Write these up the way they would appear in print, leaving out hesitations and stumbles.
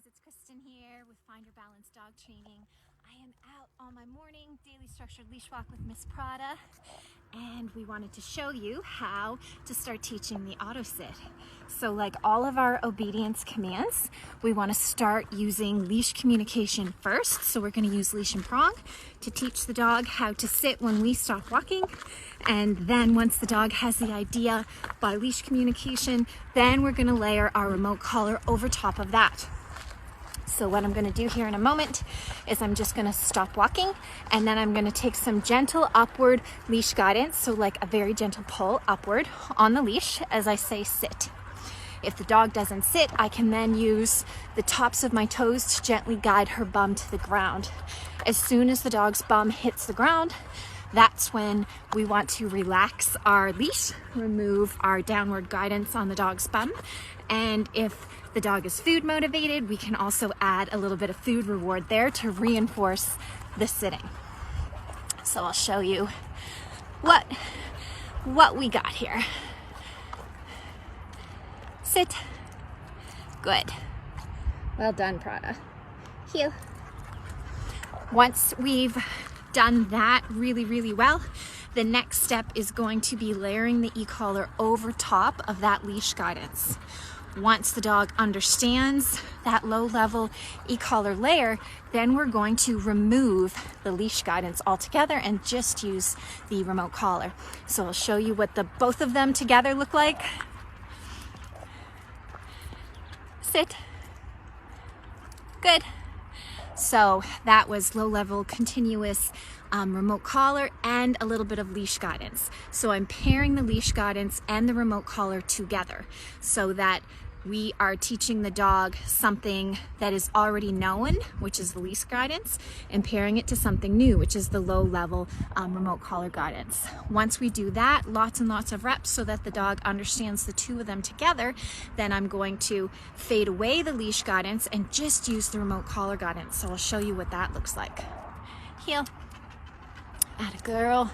guys, it's Kristen here with Find Your Balance Dog Training. I am out on my morning daily structured leash walk with Miss Prada, and we wanted to show you how to start teaching the auto sit. So like all of our obedience commands, we want to start using leash communication first. So we're going to use leash and prong to teach the dog how to sit when we stop walking. And then once the dog has the idea by leash communication, then we're going to layer our remote collar over top of that. So what I'm going to do here in a moment is I'm just going to stop walking, and then I'm going to take some gentle upward leash guidance, so like a very gentle pull upward on the leash as I say sit. If the dog doesn't sit, I can then use the tops of my toes to gently guide her bum to the ground. As soon as the dog's bum hits the ground, that's when we want to relax our leash, remove our downward guidance on the dog's bum. And if the dog is food motivated, we can also add a little bit of food reward there to reinforce the sitting. So I'll show you what we got here. Sit. Good. Well done, Prada. Heel. Once we've done that really well, the next step is going to be layering the e-collar over top of that leash guidance. Once the dog understands that low-level e-collar layer, then we're going to remove the leash guidance altogether and just use the remote collar. So I'll show you what the both of them together look like. Sit. Good. So that was low-level continuous remote collar and a little bit of leash guidance. So I'm pairing the leash guidance and the remote collar together so that we are teaching the dog something that is already known, which is the leash guidance, and pairing it to something new, which is the low-level remote collar guidance. Once we do that, lots and lots of reps so that the dog understands the two of them together, then I'm going to fade away the leash guidance and just use the remote collar guidance. So I'll show you what that looks like. Heel. Atta girl.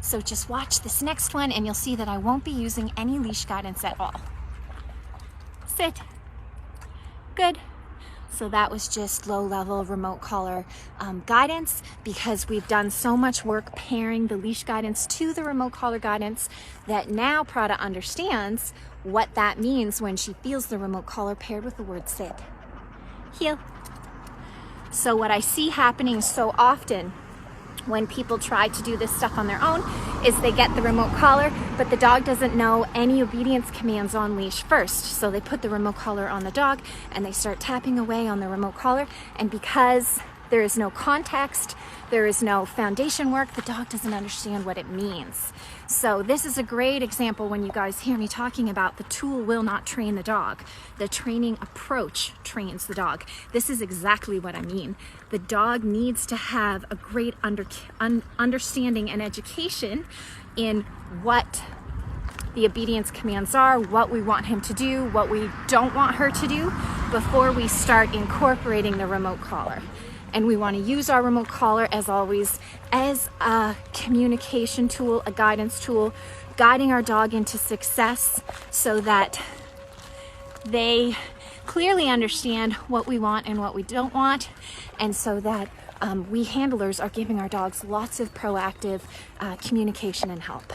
So just watch this next one and you'll see that I won't be using any leash guidance at all. Sit. Good. So that was just low-level remote collar guidance, because we've done so much work pairing the leash guidance to the remote collar guidance that now Prada understands what that means when she feels the remote collar paired with the word sit. Heel. So what I see happening so often when people try to do this stuff on their own is they get the remote collar, but the dog doesn't know any obedience commands on leash first. So they put the remote collar on the dog and they start tapping away on the remote collar. And because there is no context, there is no foundation work, the dog doesn't understand what it means. So this is a great example when you guys hear me talking about the tool will not train the dog. The training approach trains the dog. This is exactly what I mean. The dog needs to have a great understanding and education in what the obedience commands are, what we want him to do, what we don't want her to do, before we start incorporating the remote collar. And we want to use our remote collar, as always, as a communication tool, a guidance tool, guiding our dog into success so that they clearly understand what we want and what we don't want, and so that we handlers are giving our dogs lots of proactive communication and help.